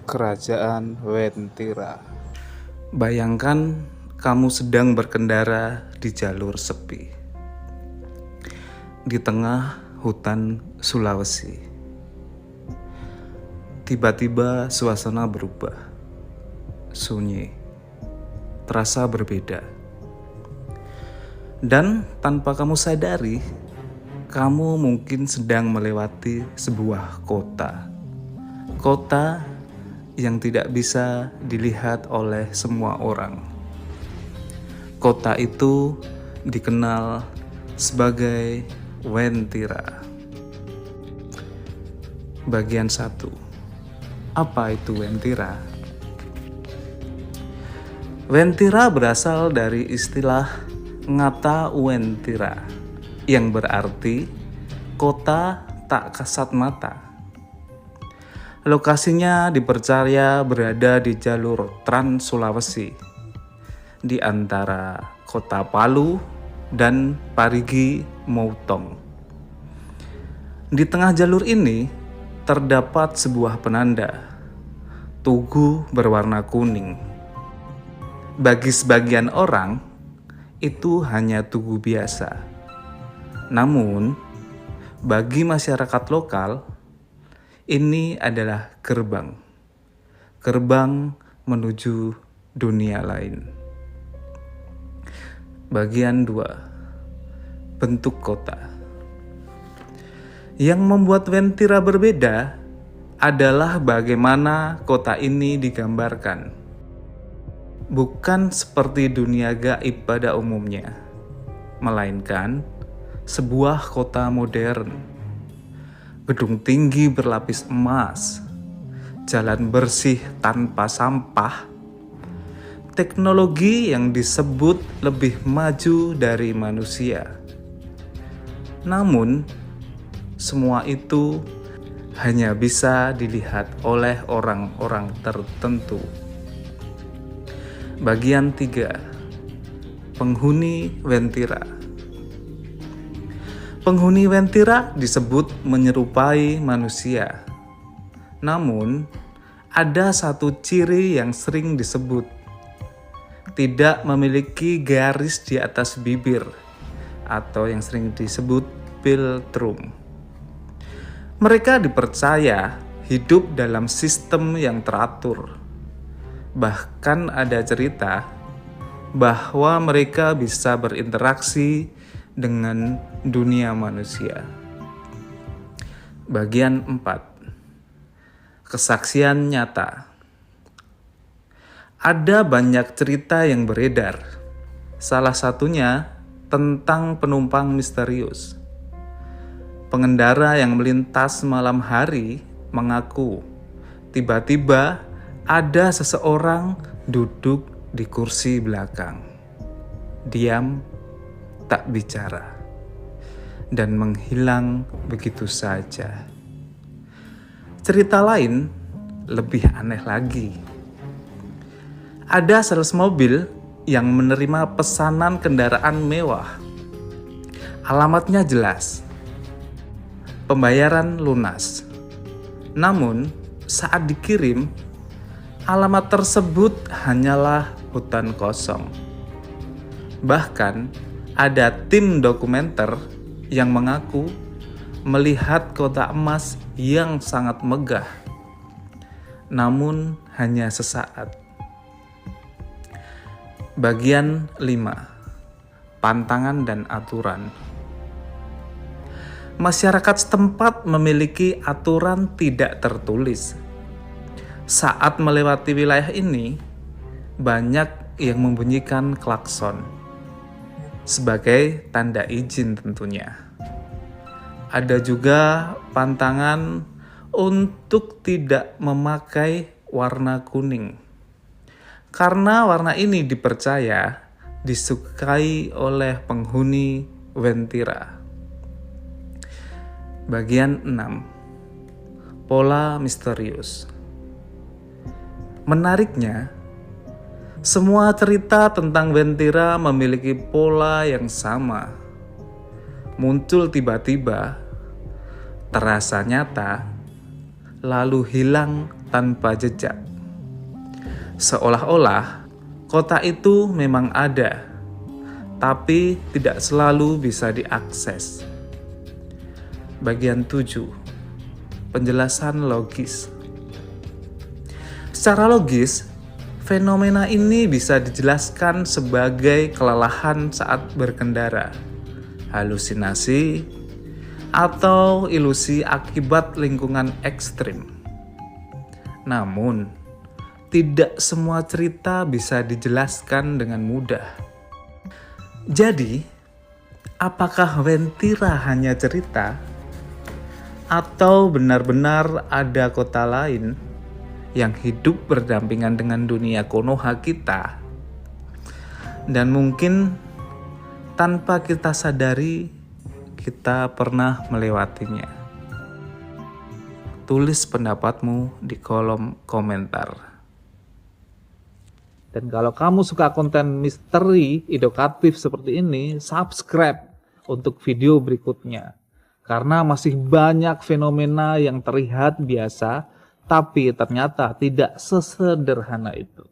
Kerajaan Wentira. Bayangkan kamu sedang berkendara di jalur sepi di tengah hutan Sulawesi. Tiba-tiba suasana berubah, sunyi, terasa berbeda. Dan tanpa kamu sadari, kamu mungkin sedang melewati sebuah kota. Kota yang tidak bisa dilihat oleh semua orang. Kota itu dikenal sebagai Wentira. Bagian 1. Apa itu Wentira? Wentira berasal dari istilah Ngata Wentira yang berarti kota tak kasat mata. Lokasinya dipercaya berada di jalur Trans Sulawesi, di antara kota Palu dan Parigi Motong. Di tengah jalur ini terdapat sebuah penanda, tugu berwarna kuning. Bagi sebagian orang, itu hanya tugu biasa. Namun, bagi masyarakat lokal, ini adalah gerbang menuju dunia lain. Bagian 2. Bentuk kota. Yang membuat Wentira berbeda adalah bagaimana kota ini digambarkan. Bukan seperti dunia gaib pada umumnya, melainkan sebuah kota modern. Gedung tinggi berlapis emas, jalan bersih tanpa sampah, teknologi yang disebut lebih maju dari manusia. Namun, semua itu hanya bisa dilihat oleh orang-orang tertentu. Bagian 3. Penghuni Wentira. Penghuni Wentira disebut menyerupai manusia. Namun, ada satu ciri yang sering disebut. Tidak memiliki garis di atas bibir, atau yang sering disebut philtrum. Mereka dipercaya hidup dalam sistem yang teratur. Bahkan ada cerita bahwa mereka bisa berinteraksi dengan dunia manusia. Bagian 4. Kesaksian nyata. Ada banyak cerita yang beredar. Salah satunya tentang penumpang misterius. Pengendara yang melintas malam hari mengaku tiba-tiba ada seseorang duduk di kursi belakang, diam, tak bicara, dan menghilang begitu saja. Cerita lain lebih aneh lagi. Ada sales mobil yang menerima pesanan kendaraan mewah. Alamatnya jelas, pembayaran lunas. Namun, saat dikirim, alamat tersebut hanyalah hutan kosong. Bahkan, ada tim dokumenter yang mengaku melihat kotak emas yang sangat megah, namun hanya sesaat. Bagian 5. Pantangan dan aturan. Masyarakat setempat memiliki aturan tidak tertulis. Saat melewati wilayah ini, banyak yang membunyikan klakson sebagai tanda izin tentunya. Ada juga pantangan untuk tidak memakai warna kuning, karena warna ini dipercaya disukai oleh penghuni Wentira. Bagian 6. Pola misterius. Menariknya, semua cerita tentang Wentira memiliki pola yang sama. Muncul tiba-tiba, terasa nyata, lalu hilang tanpa jejak. Seolah-olah kota itu memang ada, tapi tidak selalu bisa diakses. Bagian 7. Penjelasan logis. Secara logis, fenomena ini bisa dijelaskan sebagai kelelahan saat berkendara, halusinasi, atau ilusi akibat lingkungan ekstrim. Namun, tidak semua cerita bisa dijelaskan dengan mudah. Jadi, apakah Wentira hanya cerita? Atau benar-benar ada kota lain yang hidup berdampingan dengan dunia Konoha kita? Dan mungkin tanpa kita sadari, kita pernah melewatinya. Tulis pendapatmu di kolom komentar. Dan kalau kamu suka konten misteri edukatif seperti ini, subscribe untuk video berikutnya. Karena masih banyak fenomena yang terlihat biasa, tapi ternyata tidak sesederhana itu.